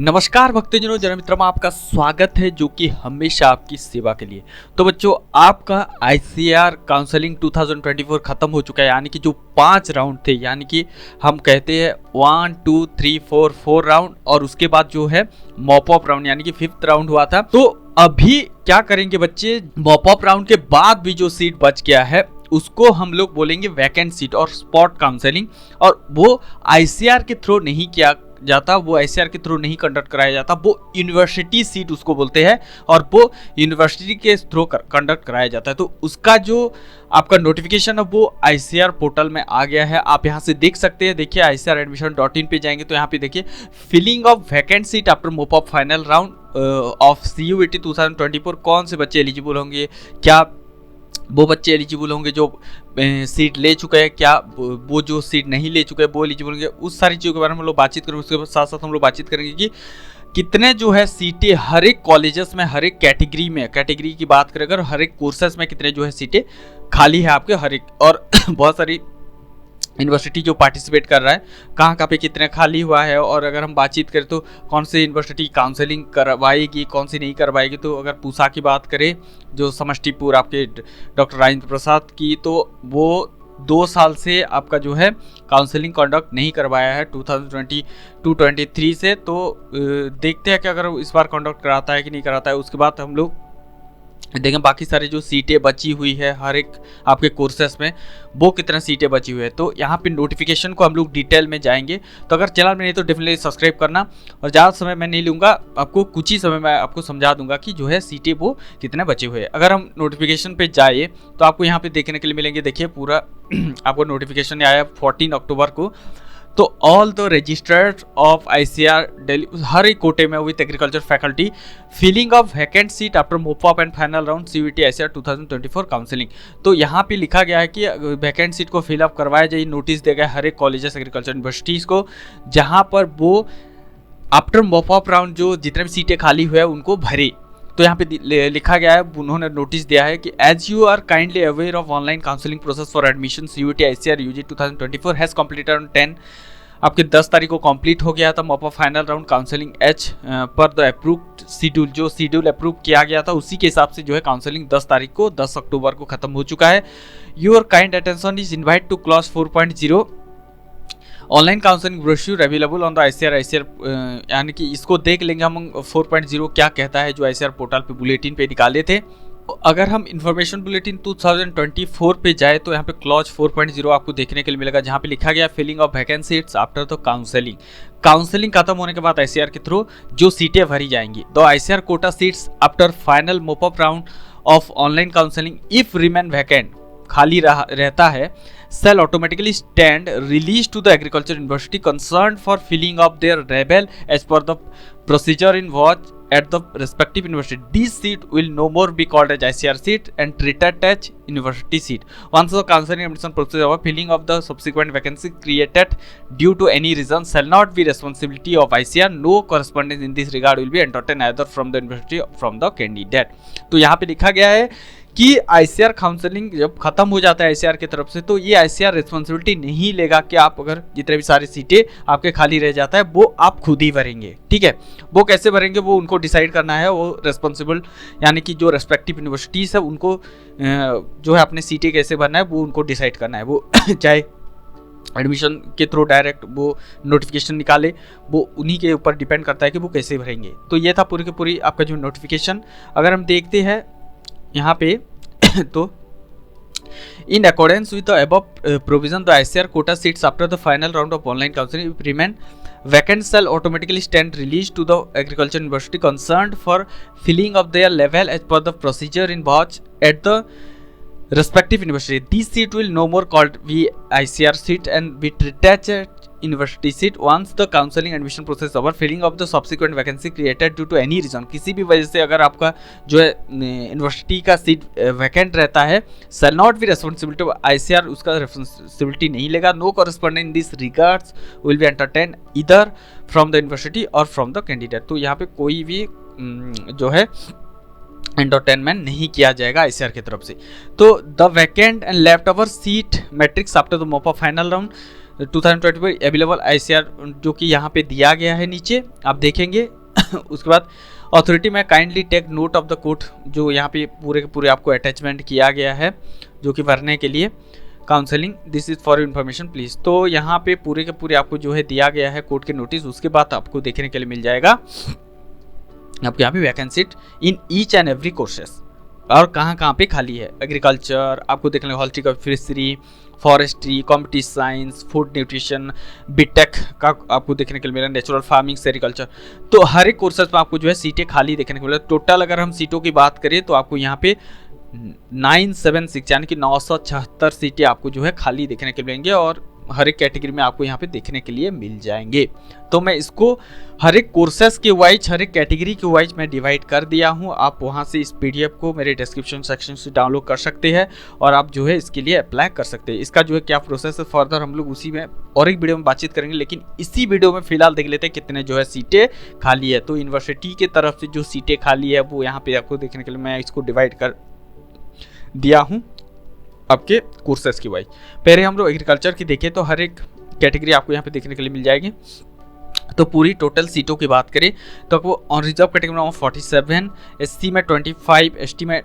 नमस्कार भक्तजनों, जन मित्रों में आपका स्वागत है जो कि हमेशा आपकी सेवा के लिए। तो बच्चों, आपका आईसीआर काउंसलिंग 2024 खत्म हो चुका है, यानी कि जो 5 राउंड थे, यानी कि हम कहते हैं 1 2 3 4 राउंड, और उसके बाद जो है मॉप अप राउंड यानी कि 5th राउंड हुआ था। तो अभी क्या करेंगे बच्चे, मॉप अप राउंड के बाद भी जो सीट बच गया है उसको हम लोग बोलेंगे वैकेंट सीट और स्पॉट काउंसलिंग, और वो आईसीआर के थ्रू नहीं किया जाता, वो आईसीआर के थ्रू नहीं कंडक्ट कराया जाता, वो यूनिवर्सिटी सीट उसको बोलते हैं और वो यूनिवर्सिटी के थ्रू कंडक्ट कराया जाता है। तो उसका जो आपका नोटिफिकेशन है वो आईसीआर पोर्टल में आ गया है, आप यहाँ से देख सकते हैं। देखिए ICAR-admission.in पे जाएंगे तो यहाँ पे देखिए filling of vacant seat after mop of final round of CUET 2024, कौन से बच्चे एलिजिबल होंगे, क्या वो बच्चे एलिजिबल होंगे जो सीट ले चुके हैं, क्या वो जो सीट नहीं ले चुके हैं वो एलिजिबल होंगे, उस सारी चीज़ों के बारे में हम लोग बातचीत करेंगे। उसके साथ साथ हम लोग बातचीत करेंगे कि कितने जो है सीटें हर एक कॉलेजेस में, हर एक कैटेगरी की बात करें अगर, हर एक कोर्सेस में कितने जो है सीटें खाली है आपके हर एक, और बहुत सारी यूनिवर्सिटी जो पार्टिसिपेट कर रहा है कहाँ पे कितने खाली हुआ है। और अगर हम बातचीत करें तो कौन सी यूनिवर्सिटी काउंसलिंग करवाएगी, कौन सी नहीं करवाएगी, तो अगर पूसा की बात करें जो समष्टिपुर आपके डॉक्टर राजेंद्र प्रसाद की, तो वो 2 साल से आपका जो है काउंसलिंग कंडक्ट नहीं करवाया है 2022-23 से। तो देखते हैं कि अगर इस बार कंडक्ट कराता है कि नहीं कराता है। उसके बाद हम लोग देखें बाकी सारी जो सीटें बची हुई है हर एक आपके कोर्सेस में, वो कितना सीटें बची हुई है। तो यहाँ पे नोटिफिकेशन को हम लोग डिटेल में जाएंगे। तो अगर चैनल में नहीं तो डेफिनेटली सब्सक्राइब करना, और ज़्यादा समय मैं नहीं लूँगा, आपको कुछ ही समय में आपको समझा दूंगा कि जो है सीटें वो कितने बचे हुए हैं। अगर हम नोटिफिकेशन पे जाए तो आपको यहाँ पे देखने के लिए मिलेंगे, देखिए पूरा आपको नोटिफिकेशन आया 14 अक्टूबर को। तो all the registered of ICR Delhi, हर एक कोटे में with agriculture faculty, filling of vacant seat after mop up and final round CUET ICR 2024 counselling. तो यहाँ पे लिखा गया है कि वैकेंट सीट को फिलअप करवाया जाए, नोटिस दिया गया हर एक कॉलेजेस एग्रीकल्चर यूनिवर्सिटीज़ को, जहाँ पर वो आफ्टर मोप अप राउंड जो जितने भी सीटें खाली हुए हैं उनको भरे। तो यहाँ पे लिखा गया है, उन्होंने नोटिस दिया है कि as you are kindly aware of online counselling process for admission CUET ICR UG 2024 has completed on 10, आपके 10 तारीख को कंप्लीट हो गया था mop of final round counselling H per the approved schedule, जो शेड्यूल अप्रूव किया गया था उसी के हिसाब से जो है काउंसलिंग 10 तारीख को 10 अक्टूबर को खत्म हो चुका है। Your kind attention is invite two clause 4.0 online counselling brochure available on the ICR, यानी कि इसको देख लेंगे हम 4.0 क्या कहता है जो आईसीआर पोर्टल पे बुलेटिन पे निकाले थे। अगर हम इंफॉर्मेशन बुलेटिन 2024 पे जाए तो यहाँ पे क्लॉज 4.0 आपको देखने के लिए मिलेगा, जहाँ पे लिखा गया filling of vacant seats after the counselling खत्म होने के बाद आईसीआर के थ्रू जो सीटें भरी जाएंगी। The ICR quota seats after final mop up round of online counselling if remain vacant, खाली रहता है, shall automatically stand released to the agriculture university concerned for filling of their level as per the procedure in watch at the respective university. This seat will no more be called as ICR seat and treated as university seat. Once the counseling admission procedure of filling of the subsequent vacancy created due to any reason shall not be responsibility of ICR. No correspondence in this regard will be entertained either from the university or from the candidate. तो यहाँ पे लिखा गया है कि ICR counselling जब खत्म हो जाता है आईसीआर की तरफ से, तो ये आईसीआर रिस्पॉन्सिबिलिटी नहीं लेगा कि आप अगर जितने भी सारी सीटें आपके खाली रह जाता है वो आप खुद ही भरेंगे। ठीक है, वो कैसे भरेंगे वो उनको डिसाइड करना है, वो रिस्पॉन्सिबल यानी कि जो रेस्पेक्टिव यूनिवर्सिटीज़ है उनको जो है अपने सीटें कैसे भरना है वो उनको डिसाइड करना है। वो चाहे एडमिशन के थ्रू डायरेक्ट वो नोटिफिकेशन निकाले, वो उन्हीं के ऊपर डिपेंड करता है कि वो कैसे भरेंगे। तो ये था पूरी की पूरी आपका जो नोटिफिकेशन। अगर हम देखते हैं यहाँ पे तो in accordance with the above provision, the ICAR quota seats after the final round of online counseling if remain vacant shall automatically stand released to the agriculture university concerned for filling of their level as per the procedure in watch at the respective university. This seat will no more called be ICR seat and be treated as university seat once the counselling admission process over, filling of the subsequent vacancy created due to any reason, किसी भी वजह से अगर आपका जो है university का seat vacant रहता है, shall not be responsibility of ICR, उसका रेस्पॉन्सिबिलिटी नहीं लेगा। No correspondent in this regards will be entertain either from the university और फ्रॉम द कैंडिडेट। तो यहाँ पे कोई भी जो है एंटरटेनमेंट नहीं किया जाएगा आईसीआर की तरफ से। तो the vacant and left over seat matrix after the mop of final round 2024 available ICR जो कि यहाँ पे दिया गया है नीचे आप देखेंगे। उसके बाद अथॉरिटी में kindly take note of the code, जो यहाँ पे पूरे के पूरे आपको अटैचमेंट किया गया है जो कि भरने के लिए counselling, this is for information please. तो यहाँ पे पूरे के पूरे आपको जो है दिया गया है कोर्ट के नोटिस। उसके बाद आपको देखने के लिए मिल जाएगा आपको यहाँ पे vacancy in each and every courses, और कहाँ पे खाली है। एग्रीकल्चर आपको देखने horticulture, fishery, forestry, competitive science, food nutrition, B Tech का आपको देखने के लिए मिला, नेचुरल फार्मिंग, सेरिकल्चर। तो हर एक कोर्सेज में आपको जो है सीटें खाली देखने को मिला। टोटल अगर हम सीटों की बात करें तो आपको यहाँ पे 976 यानी कि 976 सीटें आपको जो है खाली देखने के लिए मिलेंगे, और हर एक कैटेगरी में आपको यहाँ पे देखने के लिए मिल जाएंगे। तो मैं इसको हर एक कोर्सेस के वाइज, हर एक कैटेगरी के वाइज मैं डिवाइड कर दिया हूँ। आप वहाँ से इस PDF को मेरे डिस्क्रिप्शन सेक्शन से डाउनलोड कर सकते हैं और आप जो है इसके लिए अप्लाई कर सकते हैं। इसका जो है क्या प्रोसेस है फर्दर हम लोग उसी में और एक वीडियो में बातचीत करेंगे, लेकिन इसी वीडियो में फिलहाल देख लेते हैं कितने जो है सीटें खाली है। तो यूनिवर्सिटी की तरफ से जो सीटें खाली है वो यहाँ पे आपको देखने के लिए मैं इसको डिवाइड कर दिया हूँ आपके कोर्सेस की वाइज। पहले हम लोग एग्रीकल्चर की देखें तो हर एक कैटेगरी आपको यहाँ पे देखने के लिए मिल जाएगी। तो पूरी टोटल सीटों की बात करें तो आपको ऑन रिजर्व कैटेगरी में 47, SC में 25, ST में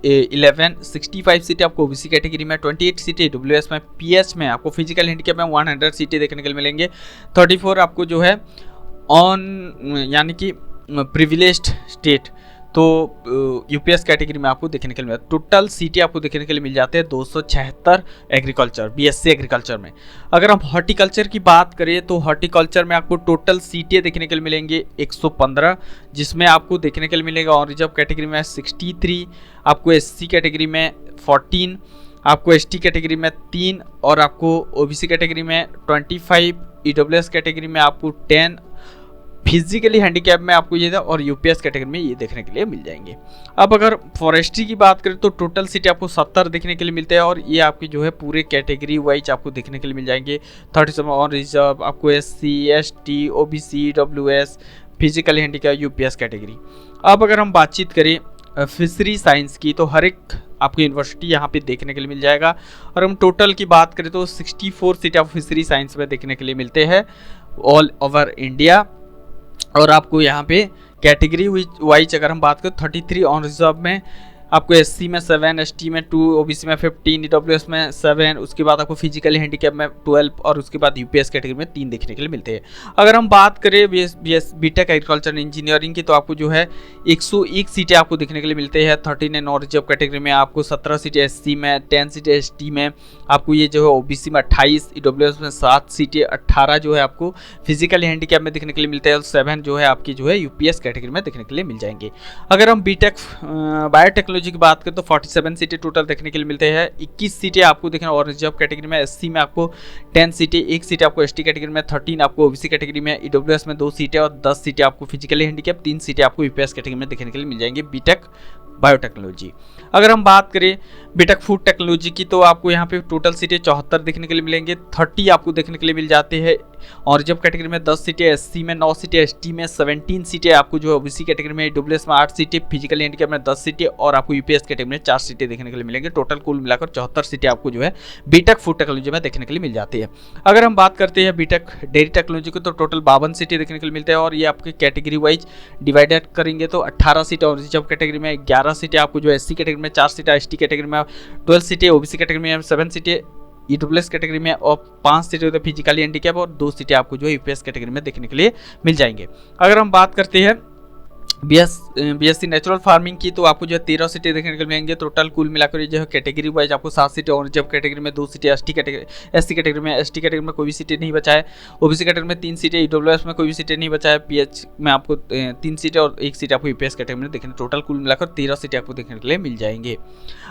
11, 65 सीटें आपको OBC कैटेगरी में, 28 सीटें AWS में, PH में आपको फिजिकल हैंडीकैप में 100 सीटें देखने के लिए मिलेंगे। 34 आपको जो है ऑन यानी कि प्रिविलेज्ड स्टेट, तो UPS कैटेगरी में आपको देखने के लिए मिला। टोटल सीटें आपको देखने के लिए मिल जाते हैं 276 एग्रीकल्चर, BSc एग्रीकल्चर में। अगर हम हॉर्टिकल्चर की बात करें तो हॉर्टिकल्चर में आपको टोटल सीटें देखने के लिए मिलेंगे 115, जिसमें आपको देखने के लिए मिलेगा ऑन रिजर्व कैटेगरी में 63, आपको SC कैटेगरी में 14, आपको ST कैटेगरी में 3, और आपको OBC कैटेगरी में 25, EWS कैटेगरी में आपको 10, फिजिकली हैंडीकैप में आपको ये और UPS कैटेगरी में ये देखने के लिए मिल जाएंगे। अब अगर फॉरेस्ट्री की बात करें तो टोटल सीटें आपको 70 देखने के लिए मिलते हैं, और ये आपकी जो है पूरे कैटेगरी वाइज आपको देखने के लिए मिल जाएंगे। 37 ऑन रिजर्व आपको SC, ST, OBC, EWS, physically handicap, UPS category. अब अगर हम बातचीत करें फिशरी साइंस की तो हर एक आपको यूनिवर्सिटी यहाँ पे देखने के लिए मिल जाएगा। और हम टोटल की बात करें तो 64 सीटें आपको फिशरी साइंस में देखने के लिए मिलते हैं ऑल ओवर इंडिया। और आपको यहाँ पे कैटेगरी वाइज अगर हम बात करें 33 ऑन रिजर्व में आपको SC में 7, ST में 2, OBC में 15, EWS में 7, उसके बाद आपको फिजिकली हैंडीकैप में 12, और उसके बाद UPS कैटेगरी में 3 देखने के लिए मिलते हैं। अगर हम बात करें बीटेक एग्रीकल्चर इंजीनियरिंग की तो आपको जो है 101 सीटें आपको देखने के लिए मिलते हैं। 39 नॉन रिजर्व कैटेगरी में आपको 17 सीटें SC में, 10 सीटें ST में, आपको ये जो है OBC में 28, EWS में 7 सीटें, 18 जो है आपको फिजिकली हैंडीकैप में देखने के लिए मिलते हैं, और 7 जो है आपकी जो है UPS कैटेगरी में देखने के लिए मिल जाएंगे। अगर हम बीटेक बायोटेक्नोलॉजी की बात करें तो 47 सीटें टोटल देखने के लिए मिलते हैं। 21 सीटें आपको देखना और रिजर्व कैटेगरी में, SC में आपको 10 सीटें, 1 सीटें आपको ST कैटेगरी में, 13 आपको OBC कैटेगरी में, EWS में 2 सीटें, और 10 सीटें आपको फिजिकली हैंडीकैप, 3 सीटें आपको UPS कैटेगरी में देखने के लिए मिल जाएंगे बीटेक बायोटेक्नोलॉजी। अगर हम बात करें बीटेक फूड टेक्नोलॉजी की तो आपको यहाँ पे टोटल सीटें 74 देखने के लिए मिलेंगे। 30 आपको देखने के लिए मिल जाते हैं और रिजर्व कैटेगरी में, 10 सीटें SC में, 9 सीटें ST में, 17 सीटें आपको जो है OBC कैटेगरी में, EWS में 8 सीटें, फिजिकल हैंडीकैप में 10 सीटें, और आपको UPS कैटेगरी में 4 सीटें देखने के लिए मिलेंगे। टोटल कुल मिलाकर 74 सीटें आपको जो है बीटेक फूड टेक्नोलॉजी में देखने के लिए मिल जाती है। अगर हम बात करते हैं बीटेक डेयरी टेक्नोलॉजी को तो टोटल 52 सीटें देखने के लिए मिलते हैं, और ये आपके कैटेगरी वाइज डिवाइडेड करेंगे तो 18 सीटें और रिजर्व कैटेगरी में, 11 सीटें आपको जो SC कैटेगरी में, 4 सीटें ST कैटेगरी में, 12 सीटें OBC कैटेगरी में, 7 सीटें EWS कैटेगरी में, और 5 सीटें होते हैं फिजिकली हैंडीकैप, और 2 सीटें आपको जो है UPS कैटेगरी में देखने के लिए मिल जाएंगे। अगर हम बात करते हैं BSc नेचुरल फार्मिंग की तो आपको जो है 13 सीटें देखने के लिए मिलेंगे। टोटल कुल मिलाकर जो है कैटेगरी वाइज आपको 7 सीटें और रिजर्व कैटेगरी में, 2 सीटें SC कैटेगरी में, ST कैटेगरी में कोई भी सीटें नहीं बचा है, OBC कैटेगरी में 3 सीटें, EWS में कोई भी सीटें नहीं बचा है, PH में आपको 3 सीटें और 1 सीट आपको UPS कैटेगरी में देखने, टोटल कुल मिलाकर 13 सीटें आपको देखने के लिए मिल जाएंगे।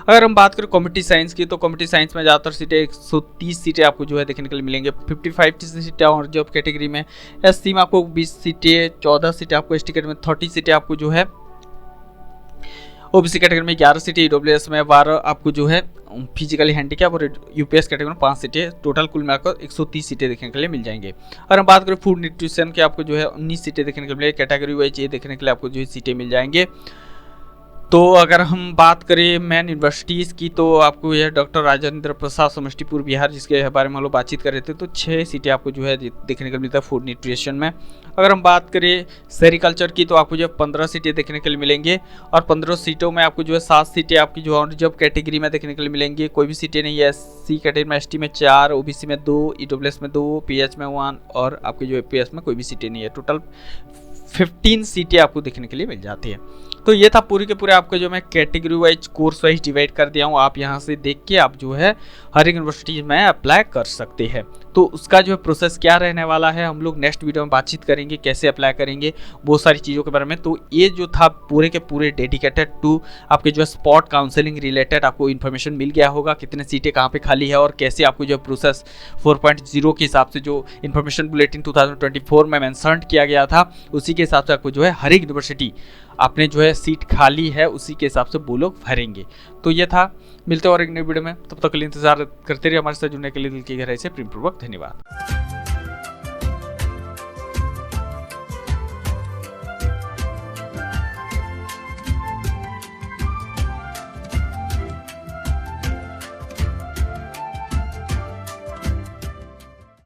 अगर हम बात करें कॉम्पिटिटिव साइंस की तो कॉम्पिटिटिव साइंस में ज़्यादातर सीटें 130 सीटें आपको जो है देखने के लिए मिलेंगे। 55 सीटें और रिजर्व कैटेगरी में, SC में आपको 20 सीटें, 14 सीटें आपको ST कैटेगरी में, 30 सीटें आपको जो है OBC कैटेगरी में, 11 सीटें EWS में, 12 आपको जो है फिजिकली हैंडीकैप, और UPS कैटेगरी में 5 सीटें, टोटल कुल मिलाकर 130 सीटें देखने के लिए मिल जाएंगे। और हम बात करें फूड न्यूट्रिशन के आपको जो है 19 सीटें देखने के लिए मिलेंगे। कैटेगरी वाइज ये देखने के लिए आपको जो है सीटें मिल जाएंगे। तो अगर हम बात करें मेन यूनिवर्सिटीज़ की, तो आपको यह डॉक्टर राजेंद्र प्रसाद समस्तीपुर बिहार, जिसके बारे में हम लोग बातचीत कर रहे थे, तो 6 सीटें आपको जो है देखने को मिलता है फूड न्यूट्रिशन में। अगर हम बात करें सेरिकल्चर की, तो आपको जो है 15 सीटें देखने के लिए मिलेंगे, और 15 सीटों में आपको जो है 7 सीटें आपकी जो रिजर्व कैटेगरी में देखने के लिए मिलेंगी। कोई भी सीटें नहीं है। SC कैटेगरी में, ST में 4, OBC में 2, EWS में 2, PH में 1 और आपके जो APS में कोई भी सीटें नहीं है। टोटल 15 सीटें आपको देखने के लिए मिल जाती है। तो ये था पूरी के पूरे आपको जो मैं category wise course wise divide कर दिया हूँ। आप यहाँ से देख के आप जो है हर एक यूनिवर्सिटी में अप्लाई कर सकते हैं। तो उसका जो है प्रोसेस क्या रहने वाला है, हम लोग नेक्स्ट वीडियो में बातचीत करेंगे, कैसे अप्लाई करेंगे, बहुत सारी चीज़ों के बारे में। तो ये जो था पूरे के पूरे डेडिकेटेड टू आपके जो है स्पॉट काउंसलिंग रिलेटेड आपको इन्फॉर्मेशन मिल गया होगा, कितने सीटें कहाँ पे खाली है और कैसे आपको जो प्रोसेस 4.0 के हिसाब से जो इन्फॉर्मेशन बुलेटिन 2024 में मेंशन किया गया था, उसी के हिसाब से आपको जो है हर एक यूनिवर्सिटी आपने जो है सीट खाली है उसी के हिसाब से वो लोग भरेंगे। तो ये था, मिलते हैं और एक नई वीडियो में, तब तक के लिए इंतजार करते रहिए। हमारे साथ जुड़ने के लिए दिल की गहराई से प्रेमपूर्वक धन्यवाद।